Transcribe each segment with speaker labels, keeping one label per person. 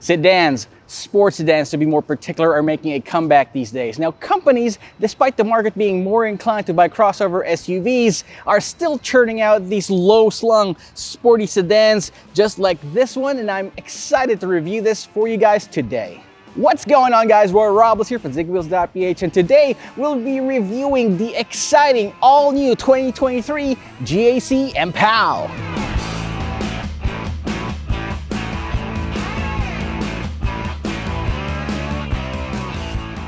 Speaker 1: Sedans, sports sedans to be more particular, are making a comeback these days. Now, companies, despite the market being more inclined to buy crossover SUVs, are still churning out these low-slung, sporty sedans just like this one, and I'm excited to review this for you guys today. What's going on, guys? Roy Robles here from Zigwheels.Ph, and today we'll be reviewing the exciting all-new 2023 GAC Empow.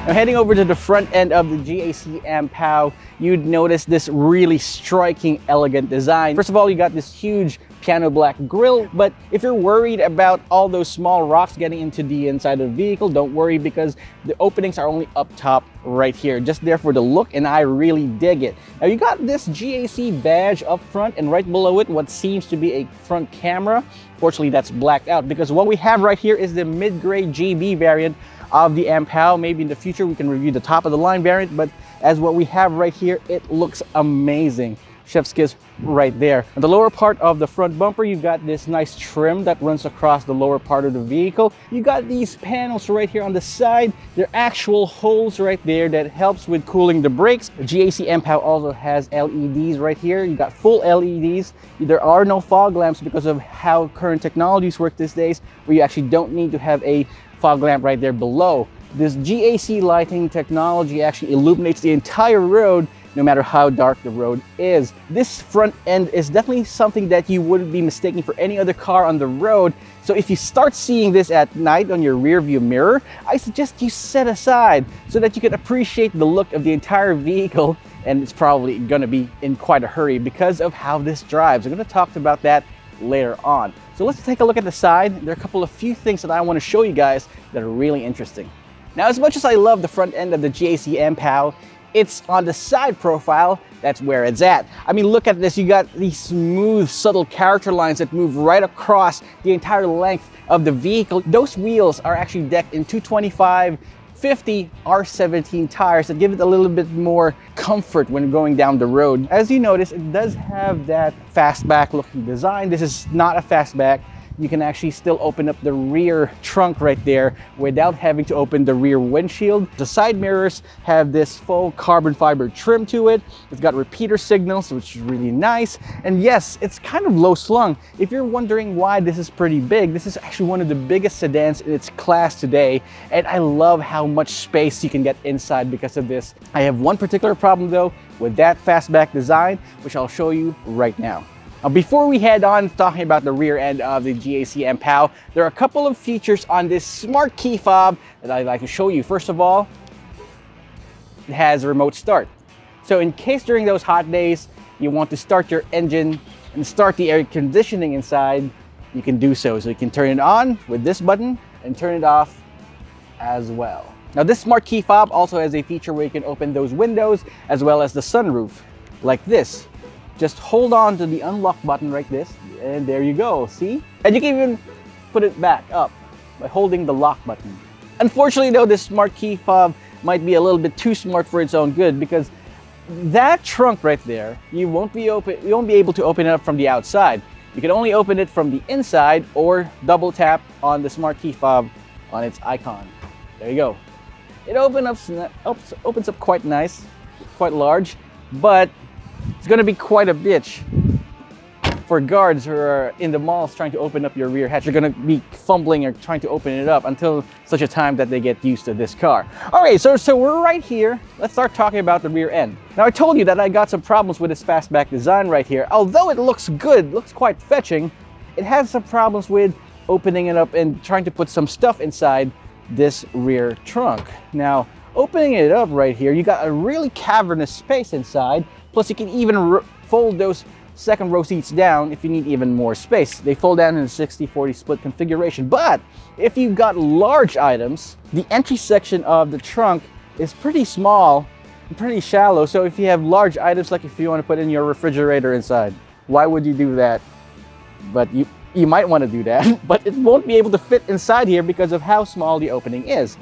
Speaker 1: Now, heading over to the front end of the GAC Empow, you'd notice this really striking, elegant design. First of all, you got this huge piano black grille, but if you're worried about all those small rocks getting into the inside of the vehicle, don't worry, because the openings are only up top right here, just there for the look, and I really dig it. Now, you got this GAC badge up front, and right below it, what seems to be a front camera. Fortunately, that's blacked out, because what we have right here is the mid-grade GB variant of the Empow. Maybe in the future we can review the top of the line variant, but as what we have right here, it looks amazing. Chef's kiss right there. On the lower part of the front bumper, you've got this nice trim that runs across the lower part of the vehicle. You got these panels right here on the side. They're actual holes right there that helps with cooling the brakes. The GAC Empow also has LEDs right here. You got full LEDs. There are no fog lamps because of how current technologies work these days, where you actually don't need to have a fog lamp right there below. This GAC lighting technology actually illuminates the entire road, no matter how dark the road is. This front end is definitely something that you wouldn't be mistaking for any other car on the road. So if you start seeing this at night on your rear view mirror, I suggest you set aside so that you can appreciate the look of the entire vehicle. And it's probably gonna be in quite a hurry because of how this drives. I'm gonna talk about that later on. So let's take a look at the side. There are a few things that I want to show you guys that are really interesting. Now, as much as I love the front end of the GAC Empow, it's on the side profile that's where it's at. I mean, look at this. You got these smooth, subtle character lines that move right across the entire length of the vehicle. Those wheels are actually decked in 225/50 R17 tires that give it a little bit more comfort when going down the road. As you notice, it does have that fastback looking design. This is not a fastback. You can actually still open up the rear trunk right there without having to open the rear windshield. The side mirrors have this faux carbon fiber trim to it. It's got repeater signals, which is really nice. And yes, it's kind of low slung. If you're wondering why this is pretty big, this is actually one of the biggest sedans in its class today. And I love how much space you can get inside because of this. I have one particular problem though with that fastback design, which I'll show you right now. Now, before we head on talking about the rear end of the GAC Empow, there are a couple of features on this smart key fob that I'd like to show you. First of all, it has a remote start. So in case during those hot days you want to start your engine and start the air conditioning inside, you can do so. So you can turn it on with this button and turn it off as well. Now, this smart key fob also has a feature where you can open those windows as well as the sunroof like this. Just hold on to the unlock button like this, and there you go, see? And you can even put it back up by holding the lock button. Unfortunately though, this smart key fob might be a little bit too smart for its own good, because that trunk right there, you won't be able to open it up from the outside. You can only open it from the inside or double tap on the smart key fob on its icon. There you go. It opens up quite nice, quite large, but it's going to be quite a bitch for guards who are in the malls trying to open up your rear hatch. You're going to be fumbling or trying to open it up until such a time that they get used to this car. All right, so we're right here. Let's start talking about the rear end. Now, I told you that I got some problems with this fastback design right here. Although it looks good, looks quite fetching, it has some problems with opening it up and trying to put some stuff inside this rear trunk. Now, opening it up right here, you got a really cavernous space inside. Plus, you can even fold those second row seats down if you need even more space. They fold down in a 60-40 split configuration. But if you've got large items, the entry section of the trunk is pretty small and pretty shallow. So if you have large items, like if you want to put in your refrigerator inside, why would you do that? But you might want to do that, but it won't be able to fit inside here because of how small the opening is.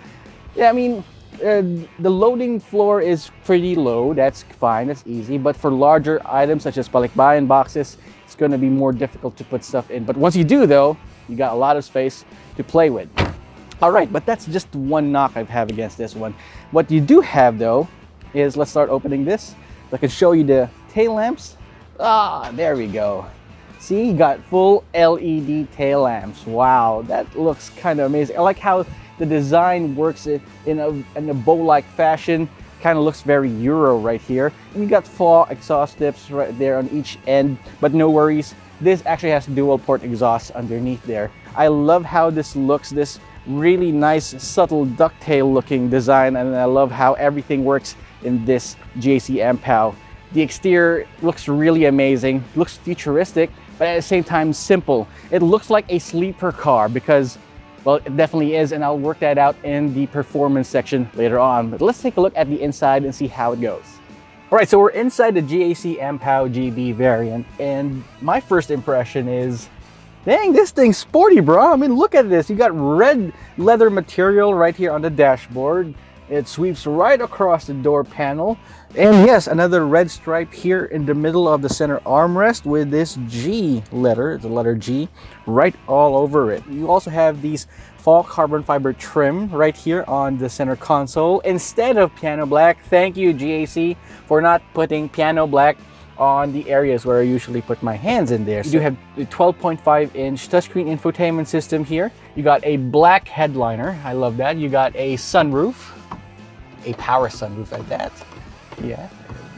Speaker 1: Yeah, I mean, the loading floor is pretty low. That's fine, that's easy. But for larger items such as balikbayan boxes, it's going to be more difficult to put stuff in. But once you do though, you got a lot of space to play with. All right, but that's just one knock I have against this one. What you do have though is, let's start opening this. I can show you the tail lamps. Ah, there we go. See, you got full LED tail lamps. Wow, that looks kind of amazing. I like how the design works in a bow-like fashion. Kind of looks very Euro right here. You got four exhaust tips right there on each end, but no worries. This actually has dual port exhaust underneath there. I love how this looks, this really nice, subtle ducktail looking design, and I love how everything works in this GAC Empow. The exterior looks really amazing, looks futuristic, but at the same time simple. It looks like a sleeper car because, well, it definitely is, and I'll work that out in the performance section later on. But let's take a look at the inside and see how it goes. All right, so we're inside the GAC Empow GB variant, and my first impression is, dang, this thing's sporty, bro. I mean, look at this. You got red leather material right here on the dashboard. It sweeps right across the door panel. And yes, another red stripe here in the middle of the center armrest with this G letter, the letter G, right all over it. You also have these fall carbon fiber trim right here on the center console instead of piano black. Thank you, GAC, for not putting piano black on the areas where I usually put my hands in there. You do have a 12.5-inch touchscreen infotainment system here. You got a black headliner. I love that. You got a sunroof, a power sunroof at that. Yeah,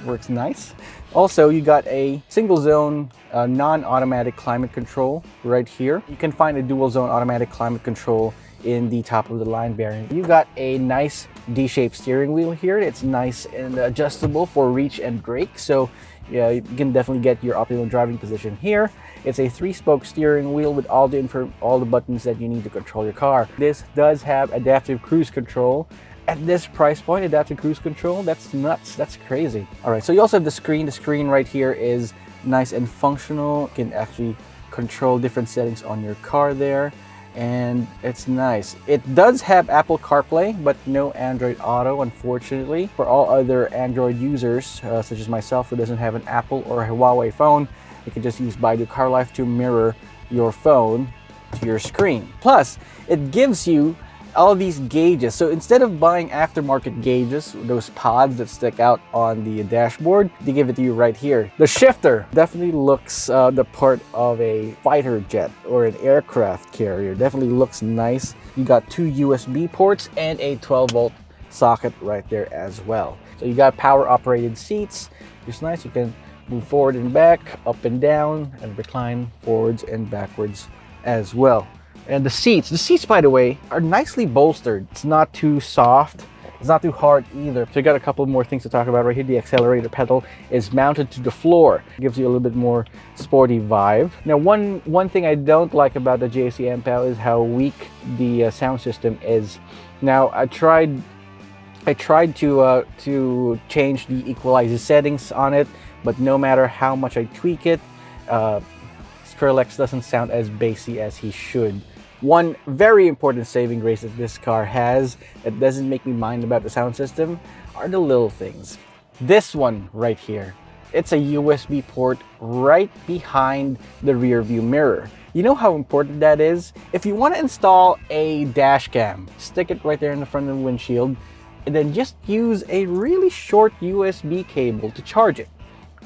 Speaker 1: works nice. Also, you got a single zone non-automatic climate control right here. You can find a dual zone automatic climate control in the top of the line variant. You got a nice D-shaped steering wheel here. It's nice and adjustable for reach and brake. So yeah, you can definitely get your optimal driving position here. It's a 3-spoke steering wheel with all the buttons that you need to control your car. This does have adaptive cruise control. At this price point, adaptive cruise control, that's nuts, that's crazy. All right, so you also have the screen. The screen right here is nice and functional. You can actually control different settings on your car there, and it's nice. It does have Apple CarPlay, but no Android Auto, unfortunately. For all other Android users, such as myself, who doesn't have an Apple or a Huawei phone, you can just use Baidu CarLife to mirror your phone to your screen. Plus, it gives you all these gauges. So instead of buying aftermarket gauges, those pods that stick out on the dashboard, they give it to you right here. The shifter definitely looks the part of a fighter jet or an aircraft carrier. Definitely looks nice. You got 2 USB ports and a 12-volt socket right there as well. So you got power operated seats. It's nice. You can move forward and back, up and down, and recline forwards and backwards as well. And the seats, by the way, are nicely bolstered. It's not too soft. It's not too hard either. So you got a couple more things to talk about right here. The accelerator pedal is mounted to the floor. It gives you a little bit more sporty vibe. Now, one thing I don't like about the GAC Empow is how weak the sound system is. Now, I tried to change the equalizer settings on it, but no matter how much I tweak it, Skrillex doesn't sound as bassy as he should. One very important saving grace that this car has that doesn't make me mind about the sound system are the little things. This one right here, it's a USB port right behind the rear view mirror. You know how important that is? If you want to install a dash cam, stick it right there in the front of the windshield, and then just use a really short USB cable to charge it.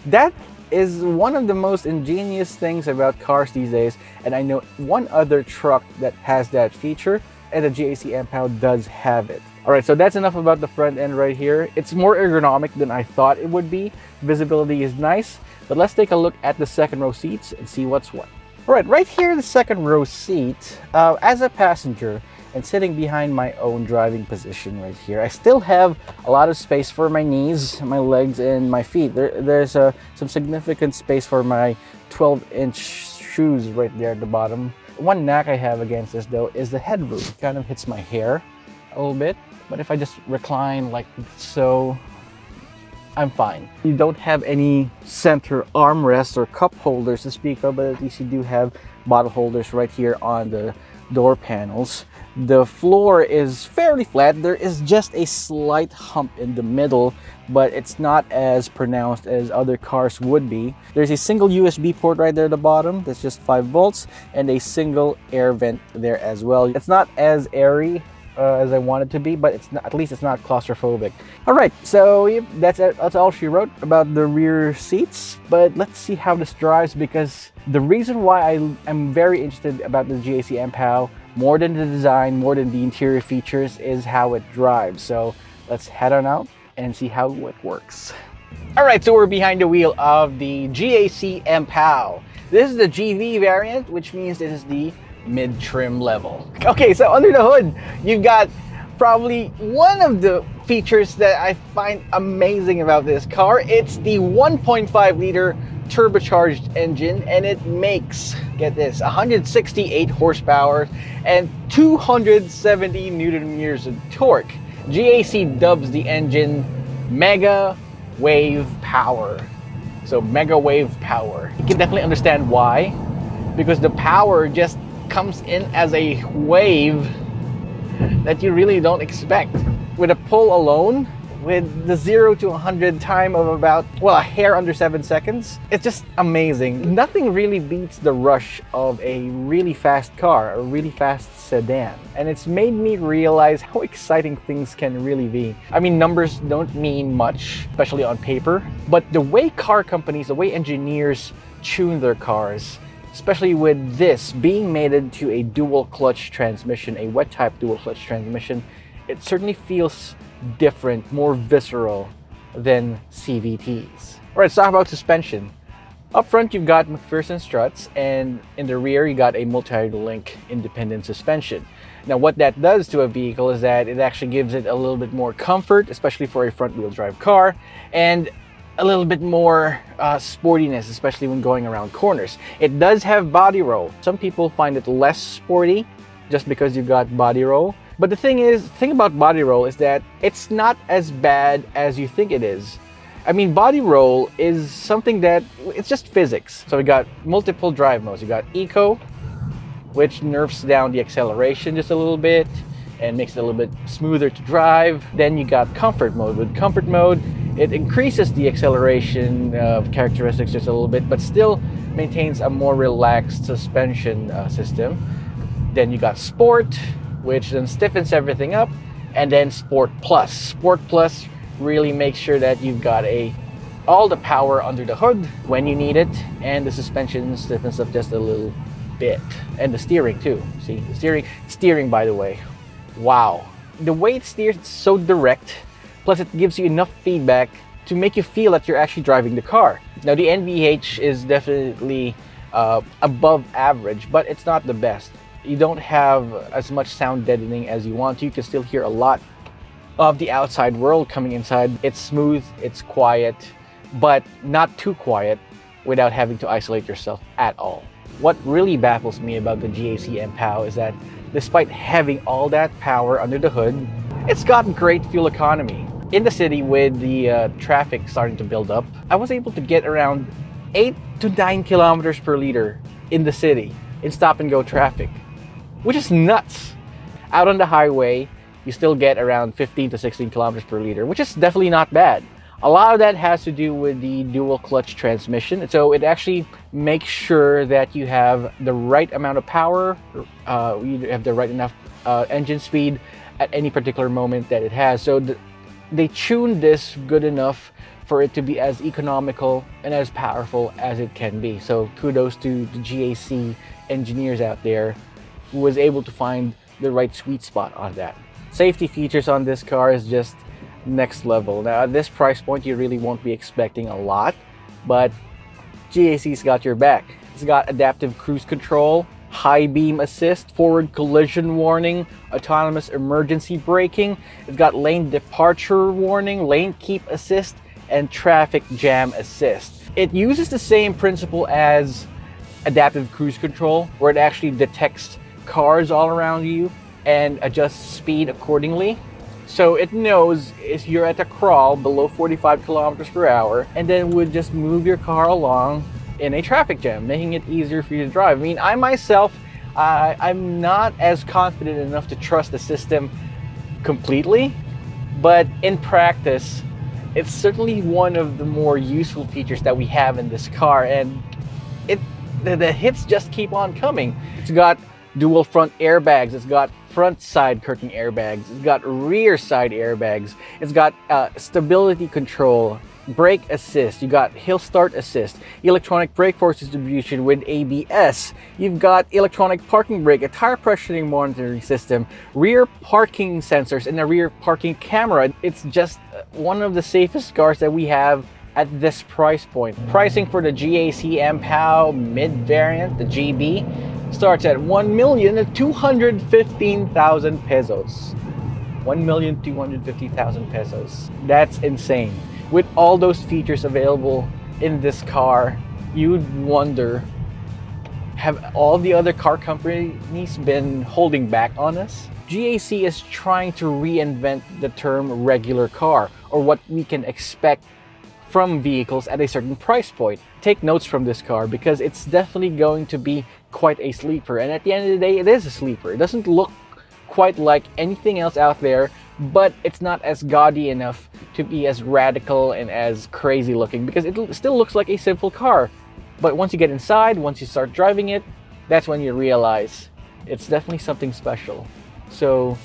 Speaker 1: That is one of the most ingenious things about cars these days, and I know one other truck that has that feature, and the GAC Empow does have it. All right, so that's enough about the front end right here. It's more ergonomic than I thought it would be. Visibility is nice, but let's take a look at the second row seats and see what's what. All right, right here in the second row seat, as a passenger, and sitting behind my own driving position right here, I still have a lot of space for my knees, my legs, and my feet. There's some significant space for my 12-inch shoes right there at the bottom. One knack I have against this though is the headroom. It kind of hits my hair a little bit, but if I just recline like so, I'm fine. You don't have any center armrests or cup holders to speak of, but at least you do have bottle holders right here on the door panels. The floor is fairly flat. There is just a slight hump in the middle, but it's not as pronounced as other cars would be. There's a single USB port right there at the bottom. That's just 5 volts, and a single air vent there as well. It's not as airy as I want it to be, but it's not, at least it's not claustrophobic. All right, so yep, that's it. That's all she wrote about the rear seats. But let's see how this drives, because the reason why I am very interested about the GAC Empow, more than the design, more than the interior features, is how it drives. So let's head on out and see how it works. All right, so we're behind the wheel of the GAC Empow. This is the GV variant, which means this is the mid-trim level. Okay, so under the hood, you've got probably one of the features that I find amazing about this car. It's the 1.5 liter turbocharged engine, and it makes, get this, 168 horsepower and 270 newton meters of torque. GAC dubs the engine Mega Wave Power. So Mega Wave Power. You can definitely understand why, because the power just comes in as a wave that you really don't expect. With a pull alone, with the 0 to 100 time of about, well, a hair under 7 seconds, it's just amazing. Nothing really beats the rush of a really fast car, a really fast sedan. And it's made me realize how exciting things can really be. I mean, numbers don't mean much, especially on paper, but the way car companies, the way engineers tune their cars, especially with this being mated to a dual clutch transmission, a wet type dual clutch transmission, it certainly feels different, more visceral than CVTs. All right, let's talk about suspension. Up front, you've got McPherson struts, and in the rear, you got a multi-link independent suspension. Now, what that does to a vehicle is that it actually gives it a little bit more comfort, especially for a front-wheel drive car, and a little bit more sportiness, especially when going around corners. It does have body roll. Some people find it less sporty just because you've got body roll. But the thing about body roll is that it's not as bad as you think it is. I mean, body roll is something that, it's just physics. So we got multiple drive modes. You got Eco, which nerfs down the acceleration just a little bit and makes it a little bit smoother to drive. Then you got comfort mode. With comfort mode, it increases the acceleration characteristics just a little bit, but still maintains a more relaxed suspension system. Then you got Sport, which then stiffens everything up, and then Sport Plus. Sport Plus really makes sure that you've got all the power under the hood when you need it, and the suspension stiffens up just a little bit. And the steering too. See, the steering, by the way, wow. The way it steers, it's so direct, plus it gives you enough feedback to make you feel that you're actually driving the car. Now, the NVH is definitely above average, but it's not the best. You don't have as much sound deadening as you want to. You can still hear a lot of the outside world coming inside. It's smooth, it's quiet, but not too quiet without having to isolate yourself at all. What really baffles me about the GAC Empow is that despite having all that power under the hood, it's got great fuel economy. In the city, with the traffic starting to build up, I was able to get around 8 to 9 kilometers per liter in the city in stop-and-go traffic, which is nuts. Out on the highway, you still get around 15 to 16 kilometers per liter, which is definitely not bad. A lot of that has to do with the dual clutch transmission. So it actually makes sure that you have the right amount of power, you have the right enough engine speed at any particular moment that it has. So they tuned this good enough for it to be as economical and as powerful as it can be. So kudos to the GAC engineers out there who was able to find the right sweet spot on that. Safety features on this car is just next level. Now, at this price point, you really won't be expecting a lot, but GAC's got your back. It's got adaptive cruise control, high beam assist, forward collision warning, autonomous emergency braking. It's got lane departure warning, lane keep assist, and traffic jam assist. It uses the same principle as adaptive cruise control, where it actually detects cars all around you and adjusts speed accordingly. So it knows if you're at a crawl below 45 kilometers per hour, and then would just move your car along in a traffic jam, making it easier for you to drive. I mean, I myself, I'm not as confident enough to trust the system completely, but in practice, it's certainly one of the more useful features that we have in this car, and the hits just keep on coming. It's got dual front airbags, it's got front side curtain airbags, it's got rear side airbags, it's got stability control, brake assist, you got hill start assist, electronic brake force distribution with ABS, you've got electronic parking brake, a tire pressuring monitoring system, rear parking sensors, and a rear parking camera. It's just one of the safest cars that we have at this price point. Pricing for the GAC Empow mid variant, the GB, starts at 1,215,000 pesos. 1,250,000 pesos. That's insane. With all those features available in this car, you'd wonder, have all the other car companies been holding back on us? GAC is trying to reinvent the term regular car, or what we can expect from vehicles at a certain price point. Take notes from this car because it's definitely going to be quite a sleeper, and at the end of the day, it is a sleeper. It doesn't look quite like anything else out there, but it's not as gaudy enough to be as radical and as crazy looking, because it still looks like a simple car. But once you get inside, once you start driving it, that's when you realize it's definitely something special. So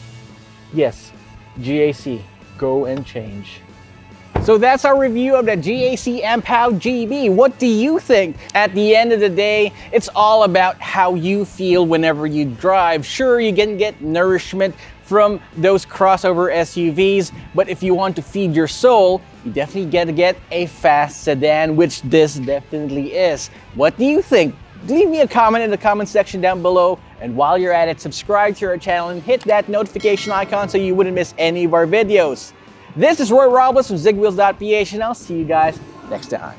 Speaker 1: yes, GAC, go and change. So that's our review of the GAC Empow GB. What do you think? At the end of the day, it's all about how you feel whenever you drive. Sure, you can get nourishment from those crossover SUVs, but if you want to feed your soul, you definitely got to get a fast sedan, which this definitely is. What do you think? Leave me a comment in the comment section down below, and while you're at it, subscribe to our channel and hit that notification icon so you wouldn't miss any of our videos. This is Roy Robles from Zigwheels.Ph, and I'll see you guys next time.